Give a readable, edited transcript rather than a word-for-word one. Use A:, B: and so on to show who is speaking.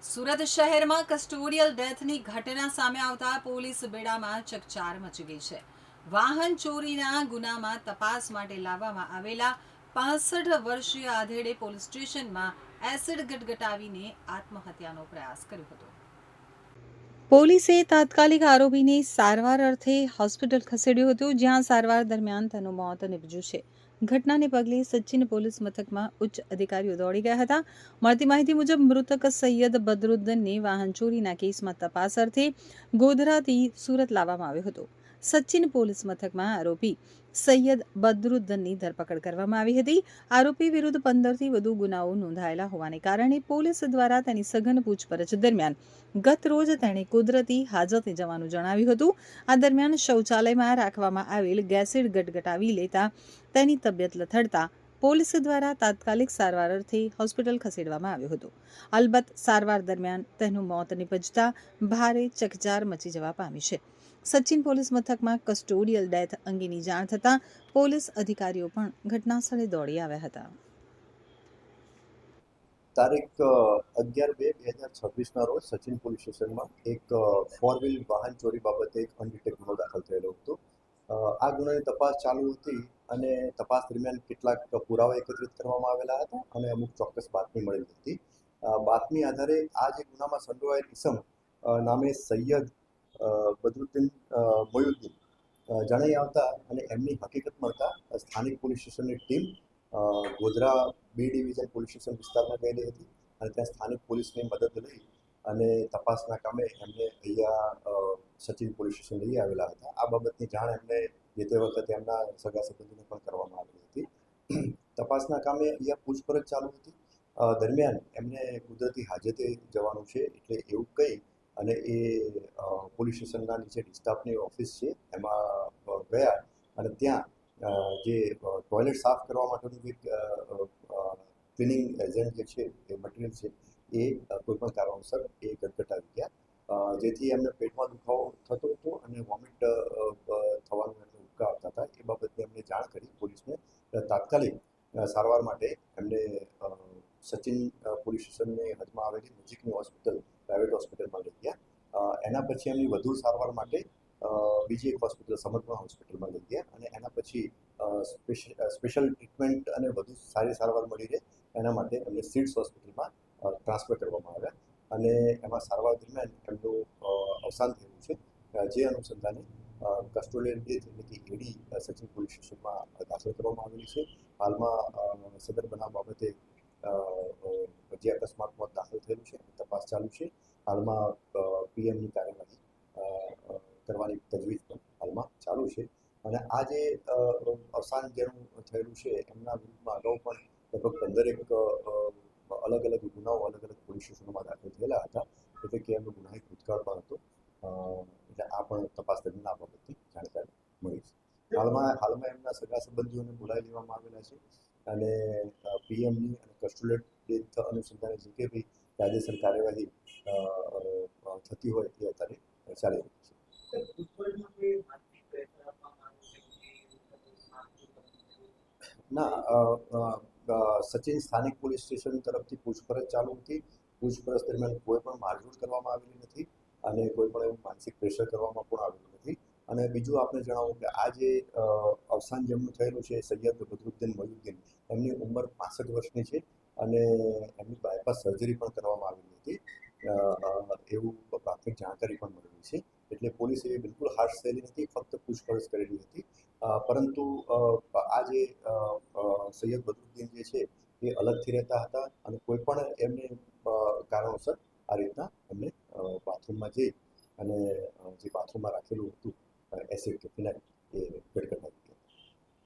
A: સુરત શહેરમાં કસ્ટોડિયલ ડેથની ઘટના સામે આવતા પોલીસ બેડામાં ચકચાર મચી ગઈ છે. વાહન ચોરીના ગુનામાં તપાસ માટે લાવવામાં આવેલા 65 વર્ષીય આધેડે પોલીસ સ્ટેશનમાં એસિડ ગટગટાવીને આત્મહત્યાનો પ્રયાસ કર્યો હતો. પોલીસે તાત્કાલિક આરોપીને સારવાર અર્થે હોસ્પિટલ ખસેડ્યો હતો, જ્યાં સારવાર દરમિયાન તેનું મોત નીપજ્યું છે. ઘટનાને પગલે સચિન પોલીસ મથકમાં ઉચ્ચ અધિકારીઓ દોડી ગયા હતા. મળતી માહિતી મુજબ મૃતક સૈયદ બદરુદ્દીનને વાહન ચોરીના કેસમાં તપાસ અર્થે ગોધરાથી સુરત લાવવામાં આવ્યો હતો. સચિન પોલીસ મથકમાં આરોપી સૈયદ બદરુદ્દીનની ધરપકડ કરવામાં આવી હતી. આરોપી વિરુદ્ધ 15થી વધુ ગુનાઓ નોંધાયેલા હોવાને કારણે પોલીસ દ્વારા તેની સઘન પૂછપરછ દરમિયાન ગત રોજ તેણે કુદરતી હાજતે જવાનું જણાવ્યું હતું. આ દરમિયાન શૌચાલયમાં રાખવામાં આવેલ ગેસેડ ગટગટાવી લેતા તેની તબિયત લથડતા પોલીસ દ્વારા તાત્કાલિક સારવાર અર્થે હોસ્પિટલ ખસેડવામાં આવ્યો હતો. અલબત્ત સારવાર દરમિયાન તેનું મોત નીપજતા ભારે ચકચાર મચી જવા પામી છે. સચિન પોલીસ મથકમાં કસ્ટોડિયલ ડેથ અંગેની જાણ થતાં પોલીસ અધિકારીઓ પણ ઘટનાસ્થળે દોડી આવ્યા હતા.
B: તારીખ 11/2/2026ના રોજ સચિન પોલીસ સ્ટેશનમાં એક 4 વ્હીલ વાહન ચોરી બાબતે એક અનડિટેક ગુનો દાખલ થયેલો હતો. આ ગુનાની તપાસ ચાલુ હતી અને તપાસ દરમિયાન કેટલાક પુરાવા એકત્રિત કરવામાં આવેલા હતા અને અમુક ચોક્કસ બાતમી મળેલી હતી. બાતમી આધારે આ જે ગુનામાં સંડોવાયેલ ઇસમ નામે સૈયદ બદરુદ્દીન મોયુદ્દીન જણાઈ આવતા અને એમની હકીકત મળતા સ્થાનિક પોલીસ સ્ટેશનની team Godhra B division police station વિસ્તારમાં ગયેલી હતી અને ત્યાં સ્થાનિક પોલીસની મદદ લઈ અને તપાસના કામે એમને અહીંયા સચિન પોલીસ સ્ટેશન લઈ આવેલા હતા. આ બાબતની જાણ એમને જે તે વખતે એમના સગા સંબંધીને પણ કરવામાં આવેલી હતી. તપાસના કામે અહીંયા પૂછપરછ ચાલુ હતી. દરમિયાન એમને કુદરતી હાજતે જવાનું છે એટલે એવું કહી અને એ પોલીસ સ્ટેશનના નીચે ડિસ્ટાફની ઓફિસ છે એમાં ગયા અને ત્યાં જે ટોયલેટ સાફ કરવા માટેનું જે ક્લિનિંગ એજન્ટ જે છે એ મટીરિયલ છે એ કોઈપણ કારણોસર એ ગટગટાવી ગયા, જેથી એમને પેટમાં દુખાવો થતો હતો અને વોમિટ થવાનું એમને ઉબકા આવતા હતા. એ બાબતે એમને જાણ કરી પોલીસને. તાત્કાલિક સારવાર માટે એમને સચિન પોલીસ સ્ટેશનની હદમાં આવેલી નજીકની હોસ્પિટલ પ્રાઇવેટ હોસ્પિટલમાં લઈ ગયા. એના પછી એમની વધુ સારવાર માટે બીજી એક હોસ્પિટલ સમર્પણ હોસ્પિટલમાં લઈ ગયા અને એના પછી સ્પેશિયલ ટ્રીટમેન્ટ અને વધુ સારી સારવાર મળી રહે એના માટે એમને સિડ્સ હોસ્પિટલમાં ટ્રાન્સફર કરવામાં આવ્યા અને એમાં સારવાર દરમિયાન એમનું અવસાન થયું છે. જે અનુસંધાને કસ્ટોડિયલ ડેથ એટલે કે એડી સચિન પોલીસ સ્ટેશનમાં દાખલ કરવામાં આવેલી છે. હાલમાં સદર બનાવ બાબતે જે અકસ્માત મોત દાખલ થયેલું છે તપાસ ચાલુ છે. હાલમાં પીએમની કાર્યવાહી કરવાની તજવીજ પણ હાલમાં ચાલુ છે અને આ જે અવસાન જેનું થયેલું છે એમના વિરુદ્ધમાં અગાઉ પણ લગભગ 15 અલગ અલગ ગુનાઓ અલગ અલગ પોલીસ સ્ટેશનોમાં દાખલ થયેલા હતા, એટલે કે એમનો ગુનાહિત ભૂતકાળ પણ હતો. એટલે આ પણ તપાસ દરમિયાન આ બાબતની જાણકારી મળી છે. હાલમાં એમના સગા સંબંધીઓને બોલાવી લેવામાં આવેલા છે અને પીએમની અને કસ્ટોડિયલ ડેથ અનુસંધાને જે કે ભાઈ કાયદેસર કાર્યવાહી થતી હોય એ અત્યારે ચાલી રહી છે. ના, સચિન સ્થાનિક પોલીસ સ્ટેશન તરફથી પૂછપરછ ચાલુ હતી. પૂછપરછ દરમિયાન કોઈ પણ મારઝૂડ કરવામાં આવેલી નથી અને કોઈ પણ એવું માનસિક પ્રેશર કરવામાં પણ આવેલું નથી. અને બીજું આપણે જણાવું કે આ જે અવસાન જેમનું થયેલું છે સૈયદ બદરુદ્દીન મોયુદ્દીન, એમની ઉંમર 65 વર્ષની છે અને એમની બાયપાસ સર્જરી પણ કરવામાં આવેલી હતી એવું પ્રાથમિક જાણકારી પણ મળેલી છે. એટલે પોલીસે બિલકુલ હાર્શ થયેલી નથી, ફક્ત પૂછપરછ કરેલી હતી. પરંતુ આ જે સૈયદ બદરુદ્દીન જે છે એ અલગથી રહેતા હતા અને કોઈ પણ એમને કારણોસર આ રીતના એમને બાથરૂમમાં જઈ અને જે બાથરૂમમાં રાખેલું હતું એસિડ કે ફિનાઇલ એ ગટગટાવી